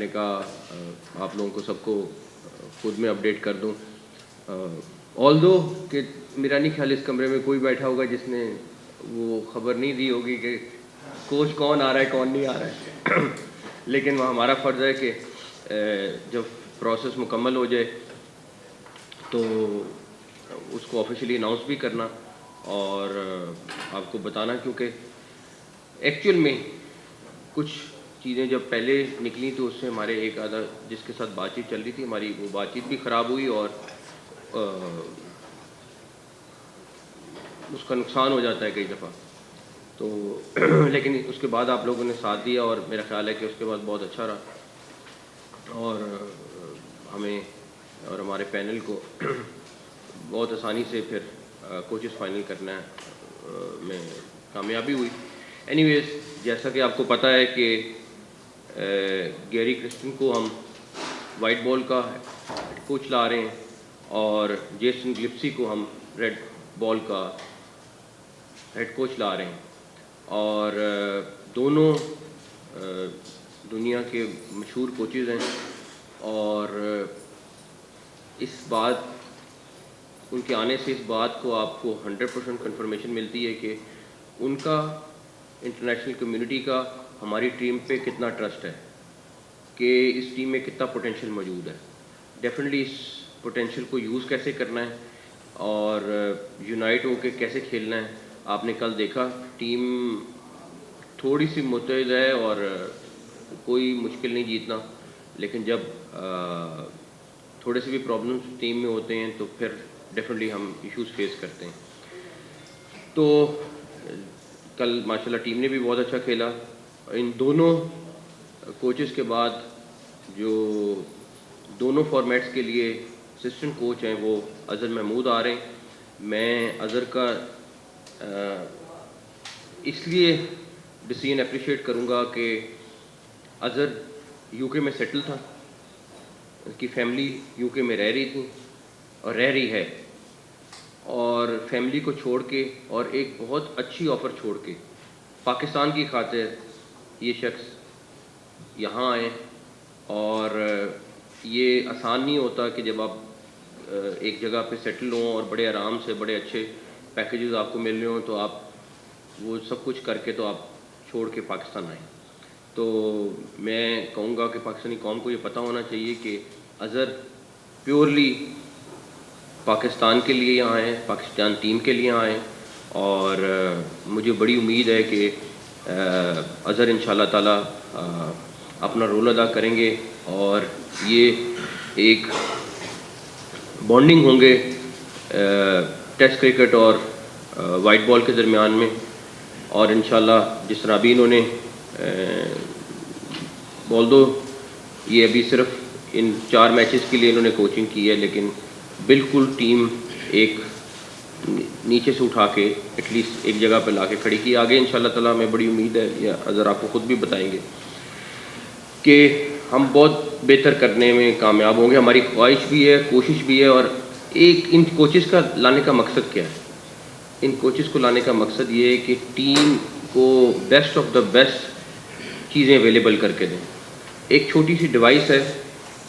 کا آپ لوگوں کو سب کو خود میں اپڈیٹ کر دوں. آلدو کہ میرا نہیں خیال اس کمرے میں کوئی بیٹھا ہوگا جس نے وہ خبر نہیں دی ہوگی کہ کوچ کون آ رہا ہے کون نہیں آ رہا ہے. لیکن وہ ہمارا فرض ہے کہ جب پروسیس مکمل ہو جائے تو اس کو آفیشلی اناؤنس بھی کرنا اور آپ کو بتانا, کیونکہ ایکچوئل میں کچھ چیزیں جب پہلے نکلی تو اس سے ہمارے ایک آدھا جس کے ساتھ بات چیت چل رہی تھی ہماری وہ بات چیت بھی خراب ہوئی اور اس کا نقصان ہو جاتا ہے کئی دفعہ. تو لیکن اس کے بعد آپ لوگوں نے ساتھ دیا اور میرا خیال ہے کہ اس کے بعد بہت اچھا رہا اور ہمیں اور ہمارے پینل کو بہت آسانی سے پھر کوچز فائنل کرنا میں کامیابی ہوئی. اینی ویز, جیسا کہ آپ کو پتہ ہے کہ گیری کرسٹن کو ہم وائٹ بال کا کوچ لا رہے ہیں اور جیسن گلپسی کو ہم ریڈ بال کا ہیڈ کوچ لا رہے ہیں, اور دونوں دنیا کے مشہور کوچز ہیں اور اس بات ان کے آنے سے اس بات کو آپ کو 100% کنفرمیشن ملتی ہے کہ ان کا انٹرنیشنل کمیونٹی کا ہماری ٹیم پہ کتنا ٹرسٹ ہے کہ اس ٹیم میں کتنا پوٹینشیل موجود ہے. ڈیفینیٹلی اس پوٹینشیل کو یوز کیسے کرنا ہے اور یونائٹ ہو کے کیسے کھیلنا ہے. آپ نے کل دیکھا ٹیم تھوڑی سی متحد ہے اور کوئی مشکل نہیں جیتنا, لیکن جب تھوڑے سے بھی پرابلمس ٹیم میں ہوتے ہیں تو پھر ڈیفینیٹلی ہم ایشوز فیس کرتے ہیں. تو کل ماشاءاللہ ٹیم نے بھی بہت اچھا کھیلا. ان دونوں کوچز کے بعد جو دونوں فارمیٹس کے لیے اسسٹنٹ کوچ ہیں وہ اظہر محمود آ رہے ہیں. میں اظہر کا اس لیے ڈیسیژن اپریشیٹ کروں گا کہ اظہر یو کے میں سیٹل تھا, اس کی فیملی یو کے میں رہ رہی تھی اور رہ رہی ہے, اور فیملی کو چھوڑ کے اور ایک بہت اچھی آفر چھوڑ کے پاکستان کی خاطر یہ شخص یہاں آئے. اور یہ آسان نہیں ہوتا کہ جب آپ ایک جگہ پہ سیٹل ہوں اور بڑے آرام سے بڑے اچھے پیکیجز آپ کو مل رہے ہوں تو آپ وہ سب کچھ کر کے تو آپ چھوڑ کے پاکستان آئیں. تو میں کہوں گا کہ پاکستانی قوم کو یہ پتہ ہونا چاہیے کہ اظہر پیورلی پاکستان کے لیے یہاں آئے, پاکستان ٹیم کے لیے آئے, اور مجھے بڑی امید ہے کہ اظہر انشاءاللہ تعالی اپنا رول ادا کریں گے اور یہ ایک بانڈنگ ہوں گے ٹیسٹ کرکٹ اور وائٹ بال کے درمیان میں. اور انشاءاللہ جس طرح ابھی انہوں نے بول دو یہ ابھی صرف ان 4 میچز کے لیے انہوں نے کوچنگ کی ہے, لیکن بالکل ٹیم ایک نیچے سے اٹھا کے ایٹ لیسٹ ایک جگہ پہ لا کے کھڑی کی. آگے انشاءاللہ تعالی ہمیں بڑی امید ہے, یا اگر آپ کو خود بھی بتائیں گے کہ ہم بہت بہتر کرنے میں کامیاب ہوں گے. ہماری خواہش بھی ہے, کوشش بھی ہے. اور ایک ان کوچز کا لانے کا مقصد کیا ہے؟ ان کوچز کو لانے کا مقصد یہ ہے کہ ٹیم کو بیسٹ آف دا بیسٹ چیزیں اویلیبل کر کے دیں. ایک چھوٹی سی ڈیوائس ہے,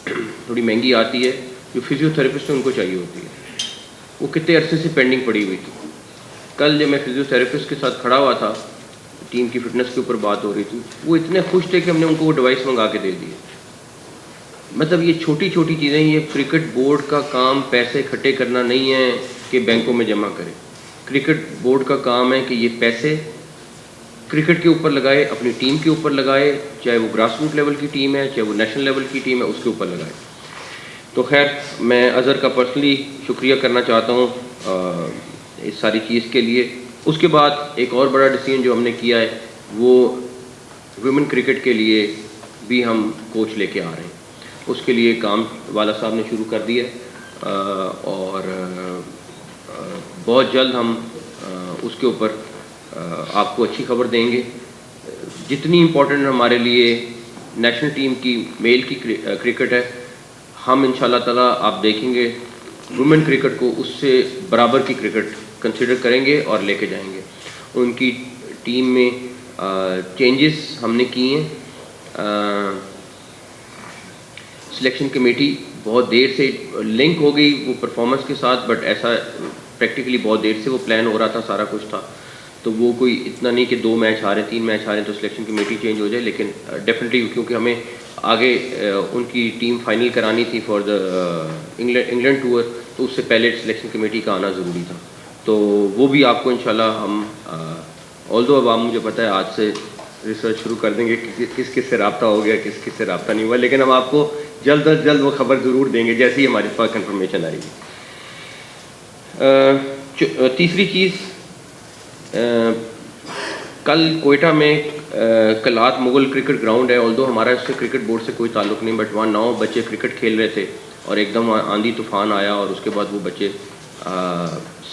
تھوڑی مہنگی آتی ہے, جو فزیو تھراپسٹ ان کو چاہیے ہوتی ہے. وہ کتنے عرصے سے پینڈنگ پڑی ہوئی تھی. کل جب میں فزیو تھراپسٹ کے ساتھ کھڑا ہوا تھا, ٹیم کی فٹنس کے اوپر بات ہو رہی تھی, وہ اتنے خوش تھے کہ ہم نے ان کو وہ ڈیوائس منگا کے دے دی. مطلب یہ چھوٹی چھوٹی چیزیں, یہ کرکٹ بورڈ کا کام پیسے اکٹھے کرنا نہیں ہے کہ بینکوں میں جمع کرے. کرکٹ بورڈ کا کام ہے کہ یہ پیسے کرکٹ کے اوپر لگائے, اپنی ٹیم کے اوپر لگائے, چاہے وہ گراس روٹ لیول کی ٹیم ہے چاہے وہ نیشنل لیول کی ٹیم ہے, اس کے اوپر لگائے. تو خیر میں اظہر کا پرسنلی شکریہ کرنا چاہتا ہوں اس ساری چیز کے لیے. اس کے بعد ایک اور بڑا ڈیسیژن جو ہم نے کیا ہے وہ ویمن کرکٹ کے لیے بھی ہم کوچ لے کے آ رہے ہیں. اس کے لیے کام والا صاحب نے شروع کر دیا اور بہت جلد ہم اس کے اوپر آپ کو اچھی خبر دیں گے. جتنی امپورٹنٹ ہمارے لیے نیشنل ٹیم کی میل کی کرکٹ ہے, ہم انشاءاللہ تعالی آپ دیکھیں گے وومن کرکٹ کو اس سے برابر کی کرکٹ کنسیڈر کریں گے اور لے کے جائیں گے. ان کی ٹیم میں چینجز ہم نے کی ہیں. سلیکشن کمیٹی بہت دیر سے لنک ہو گئی وہ پرفارمنس کے ساتھ, بٹ ایسا پریکٹیکلی بہت دیر سے وہ پلان ہو رہا تھا, سارا کچھ تھا. تو وہ کوئی اتنا نہیں کہ 2 میچ ہارے 3 میچ ہارے تو سلیکشن کمیٹی چینج ہو جائے, لیکن ڈیفینیٹلی کیونکہ ہمیں آگے ان کی ٹیم فائنل کرانی تھی فار دا انگلینڈ ٹور, تو اس سے پہلے سلیکشن کمیٹی کا آنا ضروری تھا. تو وہ بھی آپ کو انشاءاللہ ہم آلدو اب آپ مجھے پتہ ہے آج سے ریسرچ شروع کر دیں گے کہ کس کس سے رابطہ ہو گیا, کس کس سے رابطہ نہیں ہوا, لیکن ہم آپ کو جلد از جلد وہ خبر ضرور دیں گے جیسے ہی ہمارے پاس کنفرمیشن آئے گی. تیسری چیز, کل کوئٹہ میں کلات مغل کرکٹ گراؤنڈ ہے, آلدو ہمارا اس سے کرکٹ بورڈ سے کوئی تعلق نہیں, بٹ وہاں 9 بچے کرکٹ کھیل رہے تھے اور ایک دم آندھی طوفان آیا اور اس کے بعد وہ بچے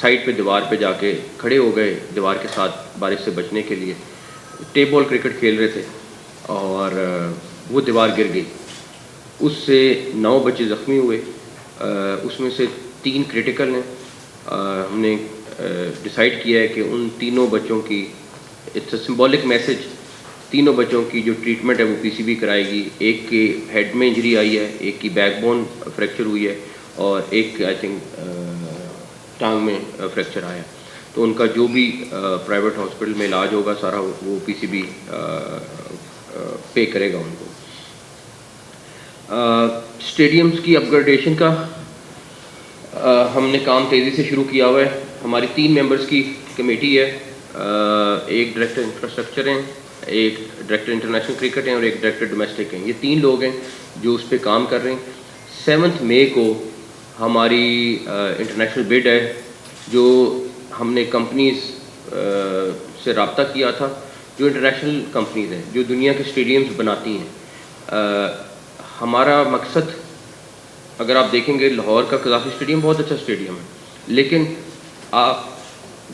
سائڈ پہ دیوار پہ جا کے کھڑے ہو گئے دیوار کے ساتھ بارش سے بچنے کے لیے. ٹیپ بال کرکٹ کھیل رہے تھے اور وہ دیوار گر گئی, اس سے 9 بچے زخمی ہوئے, اس میں سے 3 کریٹیکل ہیں. ہم نے ڈیسائیڈ کیا ہے کہ ان تینوں بچوں کی اٹس اے سمبولک میسج, تینوں بچوں کی جو ٹریٹمنٹ ہے وہ پی سی بی کرائے گی. ایک کے ہیڈ میں انجری آئی ہے, ایک کی بیک بون فریکچر ہوئی ہے اور ایک آئی تھنک ٹانگ میں فریکچر آیا. تو ان کا جو بھی پرائیویٹ ہاسپٹل میں علاج ہوگا سارا وہ پی سی بی پے کرے گا ان کو. اسٹیڈیمز کی اپ گریڈیشن کا ہم نے کام تیزی سے شروع کیا ہوا ہے. ہماری 3 ممبرز کی کمیٹی ہے, ایک ڈائریکٹر انفراسٹرکچر ہیں, ایک ڈائریکٹر انٹرنیشنل کرکٹ ہیں اور ایک ڈائریکٹر ڈومیسٹک ہیں. یہ 3 لوگ ہیں جو اس پہ کام کر رہے ہیں. 7 مئی کو ہماری انٹرنیشنل بڈ ہے جو ہم نے کمپنیز سے رابطہ کیا تھا, جو انٹرنیشنل کمپنیز ہیں جو دنیا کے اسٹیڈیمز بناتی ہیں. ہمارا مقصد اگر آپ دیکھیں گے لاہور کا قذافی اسٹیڈیم بہت اچھا اسٹیڈیم ہے, لیکن آپ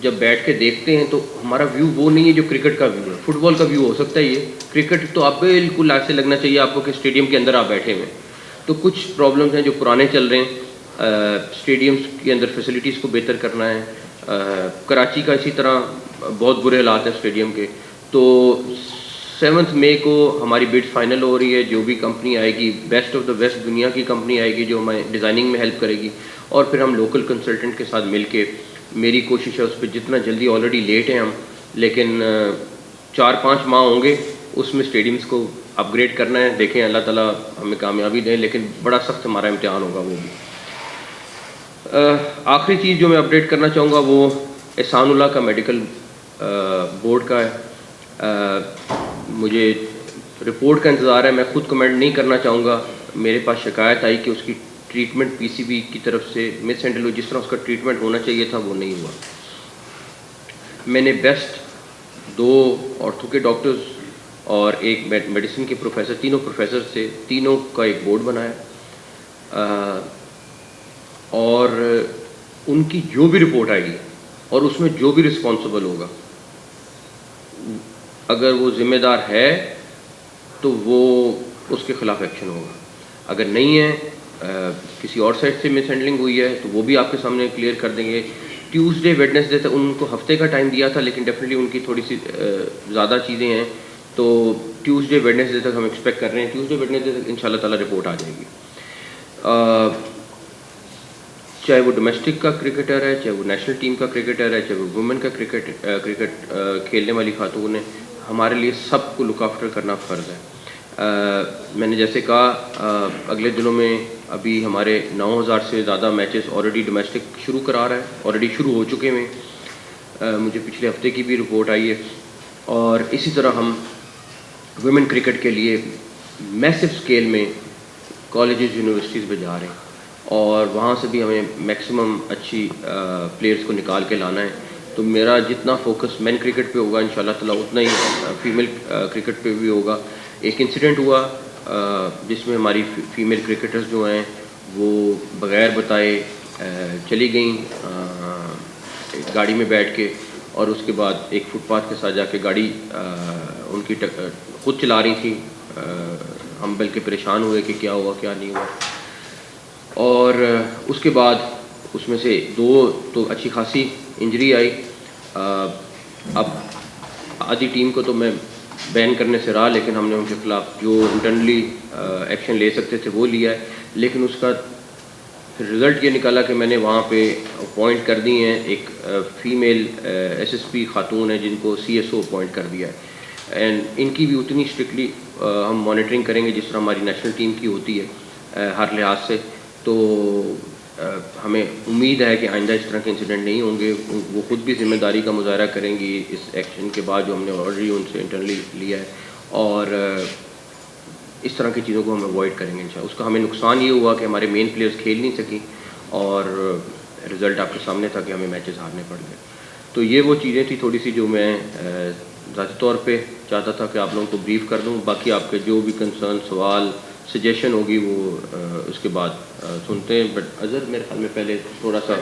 جب بیٹھ کے دیکھتے ہیں تو ہمارا ویو وہ نہیں ہے جو کرکٹ کا ویو ہے. فٹ بال کا ویو ہو سکتا ہے یہ, کرکٹ تو آپ بالکل ایسے لگنا چاہیے آپ کو کہ اسٹیڈیم کے اندر آپ بیٹھے ہوئے. تو کچھ پرابلمس ہیں جو پرانے چل رہے ہیں, اسٹیڈیمز کے اندر فیسلٹیز کو بہتر کرنا ہے. کراچی کا اسی طرح بہت برے حالات ہیں اسٹیڈیم کے. تو 7 مئی کو ہماری بڈ فائنل ہو رہی ہے. جو بھی کمپنی آئے گی بیسٹ آف دا بیسٹ دنیا کی کمپنی آئے گی جو ہمیں ڈیزائننگ میں ہیلپ کرے گی, اور پھر ہم لوکل کنسلٹنٹ کے ساتھ مل کے میری کوشش ہے اس پہ جتنا جلدی, آلریڈی لیٹ ہیں ہم, لیکن 4-5 ماہ ہوں گے اس میں اسٹیڈیمز کو اپ گریڈ کرنا ہے. دیکھیں اللہ تعالیٰ ہمیں کامیابی دیں, لیکن بڑا سخت ہمارا امتحان ہوگا وہ بھی. آخری چیز جو میں اپڈیٹ کرنا چاہوں گا وہ احسان اللہ کا میڈیکل بورڈ کا ہے. مجھے رپورٹ کا انتظار ہے, میں خود کمنٹ نہیں کرنا چاہوں گا. میرے پاس شکایت آئی کہ اس کی ٹریٹمنٹ پی سی بی کی طرف سے مس ہینڈل ہوئی, جس طرح اس کا ٹریٹمنٹ ہونا چاہیے تھا وہ نہیں ہوا. میں نے بیسٹ 2 آرتھو کے ڈاکٹرز اور ایک میڈیسن کے پروفیسر, تینوں پروفیسر سے تینوں کا ایک بورڈ بنایا, اور ان کی جو بھی رپورٹ آئے گی اور اس میں جو بھی رسپانسبل ہوگا, اگر وہ ذمہ دار ہے تو وہ اس کے خلاف ایکشن ہوگا. اگر نہیں ہے, کسی اور سائڈ سے مس ہینڈلنگ ہوئی ہے تو وہ بھی آپ کے سامنے کلیئر کر دیں گے. ٹیوزڈے ویڈنسڈے تک ان کو ہفتے کا ٹائم دیا تھا, لیکن ڈیفینیٹلی ان کی تھوڑی سی زیادہ چیزیں ہیں, تو ٹیوزڈے ویڈنسڈے تک ہم ایکسپیکٹ کر رہے ہیں. ٹیوزڈے ویڈنسڈے تک ان شاء اللہ تعالیٰ رپورٹ آ جائے گی. چاہے وہ ڈومیسٹک کا کرکٹر ہے, چاہے وہ نیشنل ٹیم کا کرکٹر ہے, چاہے وہ وومن کا کرکٹ کھیلنے والی خاتون ہے, ہمارے لیے سب کو لک آفٹر کرنا فرض ہے. میں نے جیسے کہا اگلے دنوں میں ابھی ہمارے 9000 سے زیادہ میچز آلریڈی ڈومیسٹک شروع کرا رہا ہے, آلریڈی شروع ہو چکے ہیں. مجھے پچھلے ہفتے کی بھی رپورٹ آئی ہے, اور اسی طرح ہم ویمن کرکٹ کے لیے میسو اسکیل میں کالجز یونیورسٹیز میں جا رہے ہیں, اور وہاں سے بھی ہمیں میکسیمم اچھی پلیئرز کو نکال کے لانا ہے. تو میرا جتنا فوکس مین کرکٹ پہ ہوگا انشاءاللہ تعالیٰ اتنا ہی فیمیل کرکٹ پہ بھی ہوگا. ایک انسیڈنٹ ہوا جس میں ہماری فیمیل کرکٹرز جو ہیں وہ بغیر بتائے چلی گئیں گاڑی میں بیٹھ کے, اور اس کے بعد ایک فٹ پاتھ کے ساتھ جا کے گاڑی ان کی خود چلا رہی تھیں. ہم بلکہ پریشان ہوئے کہ کیا ہوا کیا نہیں ہوا, اور اس کے بعد اس میں سے 2 تو اچھی خاصی انجری آئی. اب آدھی ٹیم کو تو میں بین کرنے سے رہا، لیکن ہم نے ان کے خلاف جو انٹرنلی ایکشن لے سکتے تھے وہ لیا ہے. لیکن اس کا پھر رزلٹ یہ نکالا کہ میں نے وہاں پہ اپوائنٹ کر دی ہیں ایک فیمیل ایس ایس پی خاتون ہے جن کو سی ایس او اپوائنٹ کر دیا ہے. اینڈ ان کی بھی اتنی اسٹرکٹلی ہم مانیٹرنگ کریں گے جس طرح ہماری نیشنل ٹیم کی ہوتی ہے ہر لحاظ سے. تو ہمیں امید ہے کہ آئندہ اس طرح کے انسیڈنٹ نہیں ہوں گے. وہ خود بھی ذمہ داری کا مظاہرہ کریں گی اس ایکشن کے بعد جو ہم نے آلریڈی ان سے انٹرنلی لیا ہے، اور اس طرح کی چیزوں کو ہم اوائڈ کریں گے انشاءاللہ. اس کا ہمیں نقصان یہ ہوا کہ ہمارے مین پلیئرز کھیل نہیں سکیں اور رزلٹ آپ کے سامنے تھا کہ ہمیں میچز ہارنے پڑ گئے. تو یہ وہ چیزیں تھیں تھوڑی سی جو میں ذاتی طور پہ چاہتا تھا کہ آپ لوگوں کو بریف کر دوں. باقی آپ کے جو بھی کنسرن، سوال، سجیشن ہوگی وہ اس کے بعد سنتے ہیں. بٹ اظہر میرے خیال میں پہلے تھوڑا سا